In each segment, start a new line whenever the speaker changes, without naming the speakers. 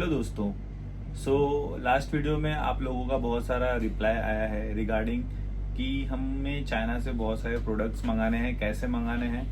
Hello दोस्तों। Last video में आप लोगों का बहुत सारा रिप्लाई आया है रिगार्डिंग कि हमें चाइना से बहुत सारे प्रोडक्ट्स मंगाने हैं, कैसे मंगाने हैं।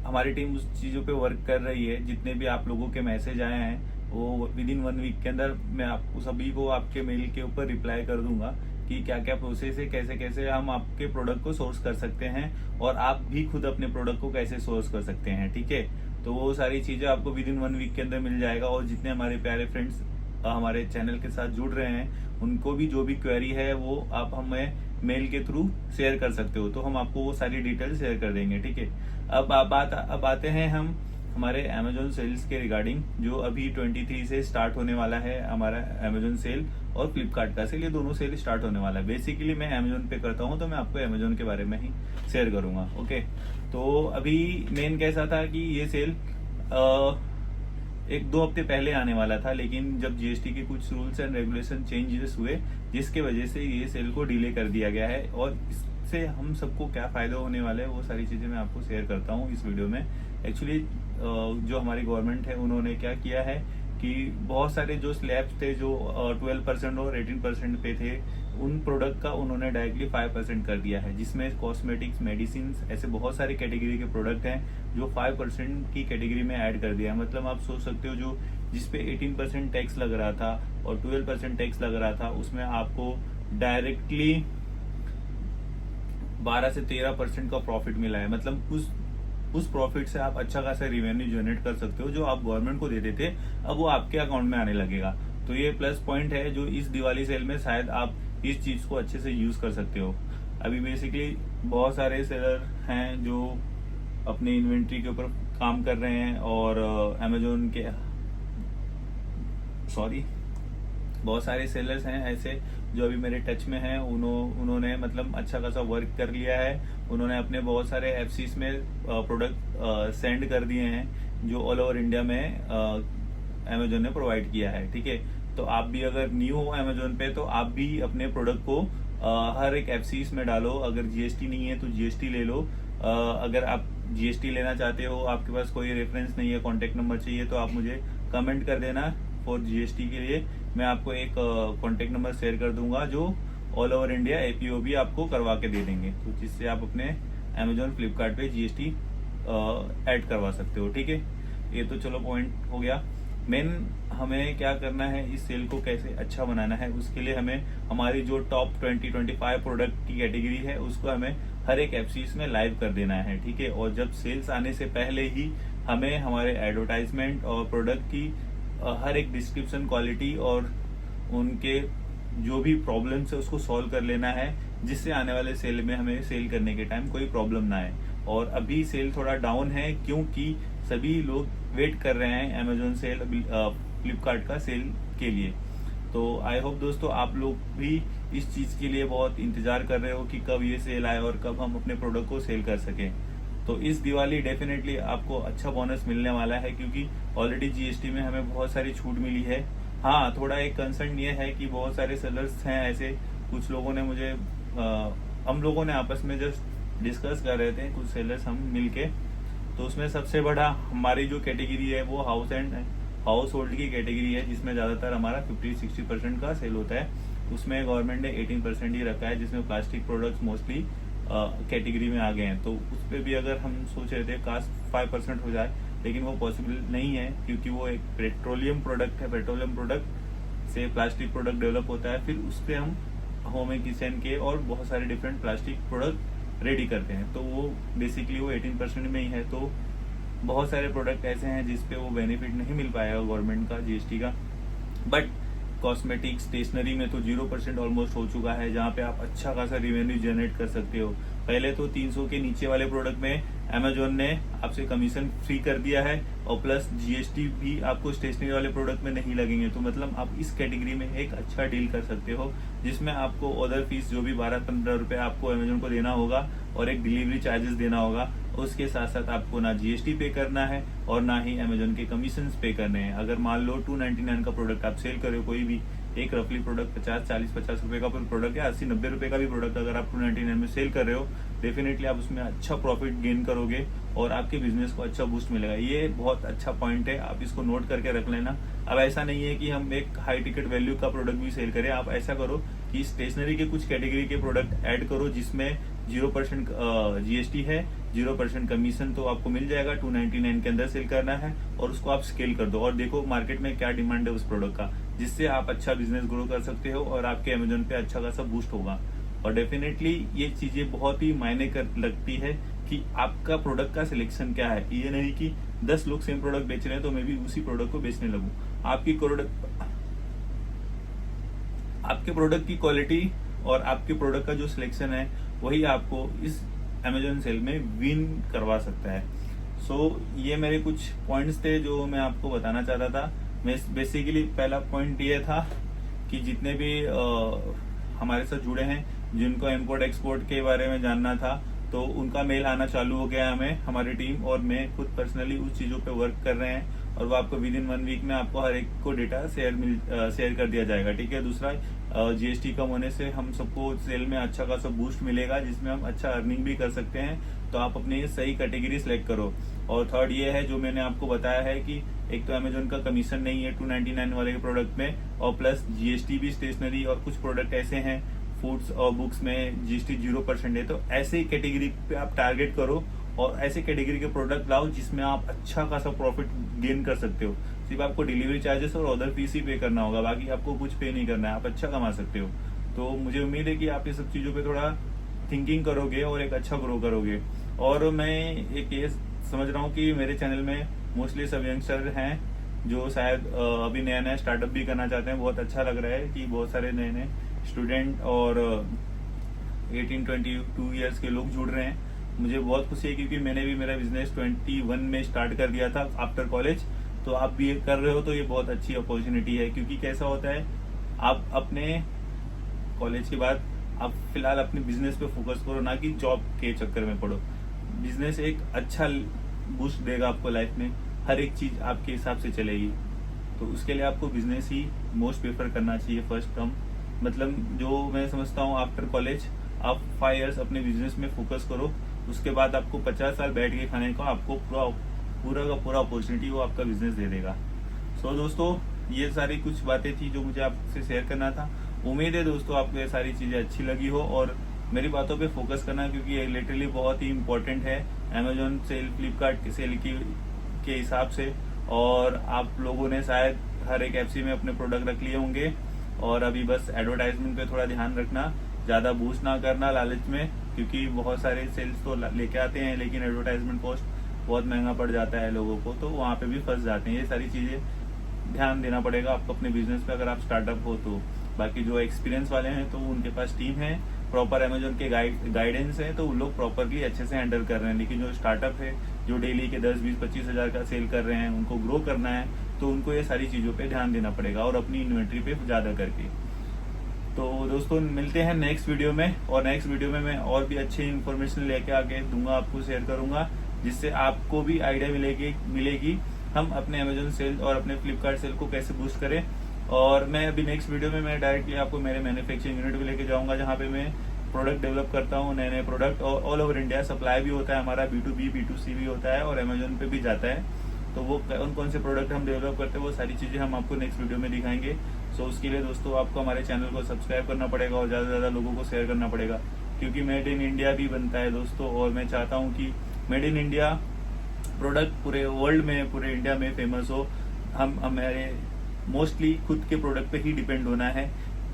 हमारी टीम उस चीज़ों पे वर्क कर रही है। जितने भी आप लोगों के मैसेज आए हैं वो विद इन 1 वीक के अंदर मैं आपको सभी को आपके मेल के ऊपर रिप्लाई कर दूंगा कि क्या क्या प्रोसेस है, कैसे कैसे हम आपके प्रोडक्ट को सोर्स कर सकते हैं और आप भी खुद अपने प्रोडक्ट को कैसे सोर्स कर सकते हैं। ठीक है, तो वो सारी चीजें आपको विद इन 1 वीक के अंदर मिल जाएगा। और जितने हमारे प्यारे फ्रेंड्स हमारे चैनल के साथ जुड़ रहे हैं उनको भी जो भी क्वेरी है वो आप हमें मेल के थ्रू शेयर कर सकते हो, तो हम आपको वो सारी डिटेल शेयर कर देंगे। ठीक है, अब आते हैं हम हमारे अमेजोन सेल्स के रिगार्डिंग, जो अभी 23 से स्टार्ट होने वाला है। हमारा अमेजोन सेल और फ्लिपकार्ट का सेल, ये दोनों सेल स्टार्ट होने वाला है। बेसिकली मैं अमेजोन पे करता हूँ तो मैं आपको अमेजोन के बारे में ही शेयर करूंगा। ओके, तो अभी मेन कैसा था कि ये सेल 1-2 हफ्ते पहले आने वाला था, लेकिन जब जीएसटी के कुछ रूल्स एंड रेगुलेशन चेंजेस हुए जिसके वजह से ये सेल को डिले कर दिया गया है। और इससे हम सबको क्या फायदा होने वाला है वो सारी चीजें मैं आपको शेयर करता हूँ इस वीडियो में। एक्चुअली जो हमारी गवर्नमेंट है उन्होंने क्या किया है कि बहुत सारे जो स्लैब्स थे जो 12% और 18% पे थे, उन प्रोडक्ट का उन्होंने डायरेक्टली 5% कर दिया है, जिसमें कॉस्मेटिक्स, मेडिसिन, ऐसे बहुत सारे कैटेगरी के प्रोडक्ट हैं जो 5% की कैटेगरी में ऐड कर दिया है। मतलब आप सोच सकते हो जो जिसपे 18% टैक्स लग रहा था और 12% टैक्स लग रहा था, उसमें आपको डायरेक्टली 12 से 13% का प्रॉफिट मिला है। मतलब उस प्रॉफिट से आप अच्छा खासा रेवेन्यू जनरेट कर सकते हो। जो आप गवर्नमेंट को देते थे अब वो आपके अकाउंट में आने लगेगा। तो ये प्लस पॉइंट है जो इस दिवाली सेल में शायद आप इस चीज को अच्छे से यूज कर सकते हो। अभी बेसिकली बहुत सारे सेलर हैं जो अपने इन्वेंट्री के ऊपर काम कर रहे हैं और अमेजोन के बहुत सारे सेलर्स हैं ऐसे जो अभी मेरे टच में हैं। उन्होंने मतलब अच्छा खासा वर्क कर लिया है। उन्होंने अपने बहुत सारे एफसीज में प्रोडक्ट सेंड कर दिए हैं जो ऑल ओवर इंडिया में अमेजोन ने प्रोवाइड किया है। ठीक है, तो आप भी अगर न्यू हो अमेजोन पे तो आप भी अपने प्रोडक्ट को हर एक एफसीज में डालो। अगर जीएसटी नहीं है तो जीएसटी ले लो। अगर आप जीएसटी लेना चाहते हो, आपके पास कोई रेफरेंस नहीं है, कॉन्टेक्ट नंबर चाहिए, तो आप मुझे कमेंट कर देना फॉर जीएसटी के लिए। मैं आपको एक कॉन्टेक्ट नंबर शेयर कर दूंगा जो ऑल ओवर इंडिया एपीओ भी आपको करवा के दे देंगे, तो जिससे आप अपने अमेजोन फ्लिपकार्ट पे जीएसटी ऐड करवा सकते हो। ठीक है, ये तो चलो पॉइंट हो गया। मेन हमें क्या करना है, इस सेल को कैसे अच्छा बनाना है, उसके लिए हमें हमारी जो टॉप 20-25 प्रोडक्ट की कैटेगरी है उसको हमें हर एक एफसीज में लाइव कर देना है। ठीक है, और जब सेल्स आने से पहले ही हमें हमारे एडवर्टाइजमेंट और प्रोडक्ट की हर एक डिस्क्रिप्शन, क्वालिटी और उनके जो भी प्रॉब्लम्स है उसको सॉल्व कर लेना है, जिससे आने वाले सेल में हमें सेल करने के टाइम कोई प्रॉब्लम ना आए। और अभी सेल थोड़ा डाउन है क्योंकि सभी लोग वेट कर रहे हैं अमेजोन सेल, फ्लिपकार्ट का सेल के लिए। तो आई होप दोस्तों आप लोग भी इस चीज के लिए बहुत इंतजार कर रहे हो कि कब ये सेल आए और कब हम अपने प्रोडक्ट को सेल कर सकें। तो इस दिवाली डेफिनेटली आपको अच्छा बोनस मिलने वाला है क्योंकि ऑलरेडी जीएसटी में हमें बहुत सारी छूट मिली है। हाँ, थोड़ा एक कंसर्न ये है कि बहुत सारे सेलर्स हैं ऐसे, कुछ लोगों ने मुझे हम लोगों ने आपस में जस्ट डिस्कस कर रहे थे कुछ सेलर्स हम मिलके, तो उसमें सबसे बड़ा हमारी जो कैटेगरी है वो हाउस होल्ड की कैटेगरी है, जिसमें ज्यादातर हमारा 50-60% का सेल होता है। उसमें गवर्नमेंट ने 18% ही रखा है, जिसमें प्लास्टिक प्रोडक्ट्स मोस्टली कैटेगरी में आ गए हैं। तो उस पर भी अगर हम सोच रहे थे काश 5% हो जाए, लेकिन वो पॉसिबल नहीं है क्योंकि वो एक पेट्रोलियम प्रोडक्ट है। पेट्रोलियम प्रोडक्ट से प्लास्टिक प्रोडक्ट डेवलप होता है, फिर उस पर हम होम एंड किचन के और बहुत सारे डिफरेंट प्लास्टिक प्रोडक्ट रेडी करते हैं। तो वो बेसिकली वो 18% में ही है। तो बहुत सारे प्रोडक्ट ऐसे हैं जिसपे वो बेनिफिट नहीं मिल पाएगा गवर्नमेंट का, जीएसटी का। बट कॉस्मेटिक, स्टेशनरी में तो 0% ऑलमोस्ट हो चुका है, जहाँ पे आप अच्छा खासा रेवेन्यू जनरेट कर सकते हो। पहले तो 300 के नीचे वाले प्रोडक्ट में अमेजोन ने आपसे कमीशन फ्री कर दिया है और प्लस जीएसटी भी आपको स्टेशनरी वाले प्रोडक्ट में नहीं लगेंगे। तो मतलब आप इस कैटेगरी में एक अच्छा डील कर सकते हो, जिसमें आपको अदर फीस जो भी 12-15 रुपए आपको अमेजोन को देना होगा और एक डिलीवरी चार्जेस देना होगा। उसके साथ साथ आपको ना जीएसटी पे करना है और ना ही अमेजोन के कमीशन पे करने हैं। अगर मान लो 299 का प्रोडक्ट आप सेल करो, कोई भी एक रफली प्रोडक्ट 50 रुपए का प्रोडक्ट है, 80-90 रुपए का भी प्रोडक्ट अगर आप 299 में सेल कर रहे हो, डेफिनेटली आप उसमें अच्छा प्रॉफिट गेन करोगे और आपके बिजनेस को अच्छा बूस्ट मिलेगा। ये बहुत अच्छा पॉइंट है, आप इसको नोट करके रख लेना। अब ऐसा नहीं है कि हम एक हाई टिकट वैल्यू का प्रोडक्ट भी सेल करें, आप ऐसा करो कि स्टेशनरी के कुछ कैटेगरी के प्रोडक्ट ऐड करो जिसमें 0% GST है, 0% कमीशन तो आपको मिल जाएगा। 299 के अंदर सेल करना है और उसको आप स्केल कर दो और देखो मार्केट में क्या डिमांड है उस प्रोडक्ट का, जिससे आप अच्छा बिजनेस ग्रो कर सकते हो और आपके अमेजोन पे अच्छा खासा बूस्ट होगा। और डेफिनेटली ये चीजें बहुत ही मायने कर लगती है कि आपका प्रोडक्ट का सिलेक्शन क्या है। ये नहीं कि 10 लोग सेम प्रोडक्ट बेच रहे हैं तो मैं भी उसी प्रोडक्ट को बेचने लगूं। आपके प्रोडक्ट की क्वालिटी और आपके प्रोडक्ट का जो सिलेक्शन है वही आपको इस अमेजोन सेल में विन करवा सकता है। सो ये मेरे कुछ पॉइंट्स थे जो मैं आपको बताना चाहता था। मैं बेसिकली पहला पॉइंट ये था कि जितने भी हमारे साथ जुड़े हैं जिनको इम्पोर्ट एक्सपोर्ट के बारे में जानना था तो उनका मेल आना चालू हो गया हमें, हमारी टीम और मैं खुद पर्सनली उस चीजों पे वर्क कर रहे हैं और वो आपको विद इन 1 वीक में आपको हर एक को डेटा शेयर कर दिया जाएगा। ठीक है। दूसरा GST कम होने से हम सबको सेल में अच्छा खासा बूस्ट मिलेगा जिसमें हम अच्छा अर्निंग भी कर सकते हैं, तो आप अपनी सही कैटेगरी सिलेक्ट करो। और थर्ड ये है जो मैंने आपको बताया है कि एक तो अमेजोन का कमीशन नहीं है 299 वाले के प्रोडक्ट में, और प्लस GST भी स्टेशनरी और कुछ प्रोडक्ट ऐसे हैं फूड्स और बुक्स में GST 0% है। तो ऐसे कैटेगरी पे आप टारगेट करो और ऐसे कैटेगरी के प्रोडक्ट लाओ जिसमें आप अच्छा खासा प्रॉफिट गेन कर सकते हो। सिर्फ आपको डिलीवरी चार्जेस और अदर फीस ही पे करना होगा, बाकी आपको कुछ पे नहीं करना है, आप अच्छा कमा सकते हो। तो मुझे उम्मीद है कि आप ये सब चीजों पे थोड़ा थिंकिंग करोगे और एक अच्छा ग्रो करोगे। और मैं एक ये समझ रहा हूँ कि मेरे चैनल में मोस्टली सब यंगस्टर हैं जो शायद अभी नया नया स्टार्टअप भी करना चाहते हैं। बहुत अच्छा लग रहा है कि बहुत सारे नए नए स्टूडेंट और 18-22 ईयर्स के लोग जुड़ रहे हैं। मुझे बहुत खुशी है क्योंकि मैंने भी मेरा बिजनेस 21 में स्टार्ट कर दिया था आफ्टर कॉलेज, तो आप भी कर रहे हो तो ये बहुत अच्छी अपॉर्चुनिटी है। क्योंकि कैसा होता है, आप अपने कॉलेज के बाद आप फिलहाल अपने बिजनेस पे फोकस करो, ना कि जॉब के चक्कर में पड़ो। बिजनेस एक अच्छा बूस्ट देगा आपको लाइफ में, हर एक चीज आपके हिसाब से चलेगी, तो उसके लिए आपको बिजनेस ही मोस्ट प्रेफर करना चाहिए फर्स्ट टर्म। मतलब जो मैं समझता हूँ आफ्टर कॉलेज आप 5 इयर्स अपने बिजनेस में फोकस करो, उसके बाद आपको 50 साल बैठ के खाने का आपको पूरा का पूरा अपॉर्चुनिटी वो आपका बिजनेस दे देगा। सो दोस्तों ये सारी कुछ बातें थी जो मुझे आपसे शेयर करना था। उम्मीद है दोस्तों आपको ये सारी चीजें अच्छी लगी हो और मेरी बातों पे फोकस करना, क्योंकि ये लिटरली बहुत ही इम्पोर्टेंट है अमेजोन सेल, फ्लिपकार्ट के सेल के हिसाब से। और आप लोगों ने शायद हर एक एफसी में अपने प्रोडक्ट रख लिए होंगे और अभी बस एडवर्टाइजमेंट पे थोड़ा ध्यान रखना, ज्यादा बूस्ट ना करना लालच में, क्योंकि बहुत सारे सेल्स तो लेके आते हैं लेकिन एडवर्टाइजमेंट कॉस्ट बहुत महंगा पड़ जाता है लोगों को, तो वहां पे भी फंस जाते हैं। ये सारी चीजें ध्यान देना पड़ेगा आपको अपने बिजनेस पे अगर आप स्टार्टअप हो तो। बाकी जो एक्सपीरियंस वाले हैं तो उनके पास टीम है, प्रॉपर अमेजोन के गाइडेंस है, तो उन लोग प्रॉपरली अच्छे से हैंडल कर रहे हैं। लेकिन जो स्टार्टअप है जो डेली के 10, 20, 25 हजार का सेल कर रहे हैं, उनको ग्रो करना है तो उनको ये सारी चीजों पे ध्यान देना पड़ेगा और अपनी इन्वेंट्री पे ज्यादा करके। तो दोस्तों मिलते हैं नेक्स्ट वीडियो में, और नेक्स्ट वीडियो में मैं और भी अच्छी इन्फॉर्मेशन लेके आके दूंगा, आपको शेयर करूंगा, जिससे आपको भी आइडिया मिलेगी हम अपने अमेजोन सेल और अपने फ्लिपकार्ट सेल को कैसे बूस्ट करें। और मैं अभी नेक्स्ट वीडियो में मैं डायरेक्टली आपको मेरे मैन्युफैक्चरिंग यूनिट भी लेके जाऊंगा, जहाँ पे मैं प्रोडक्ट डेवलप करता हूँ, नए नए प्रोडक्ट, और ऑल ओवर इंडिया सप्लाई भी होता है हमारा, B2B B2C भी होता है और अमेजोन पे भी जाता है। तो वो कौन से प्रोडक्ट हम डेवलप करते हैं वो सारी चीजें हम आपको नेक्स्ट वीडियो में दिखाएंगे। सो उसके लिए दोस्तों आपको हमारे चैनल को सब्सक्राइब करना पड़ेगा और ज्यादा से ज्यादा लोगों को शेयर करना पड़ेगा, क्योंकि मेड इन इंडिया भी बनता है दोस्तों, और मैं चाहता हूँ कि मेड इन इंडिया प्रोडक्ट पूरे वर्ल्ड में, पूरे इंडिया में फेमस हो। हम हमारे मोस्टली खुद के प्रोडक्ट पे ही डिपेंड होना है।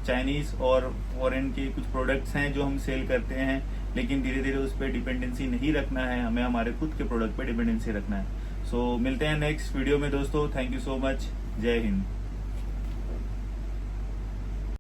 चाइनीज और फॉरेन के कुछ प्रोडक्ट्स हैं जो हम सेल करते हैं, लेकिन धीरे धीरे उस पर डिपेंडेंसी नहीं रखना है, हमें हमारे खुद के प्रोडक्ट पे डिपेंडेंसी रखना है। सो मिलते हैं नेक्स्ट वीडियो में दोस्तों। Thank you so much. जय हिंद।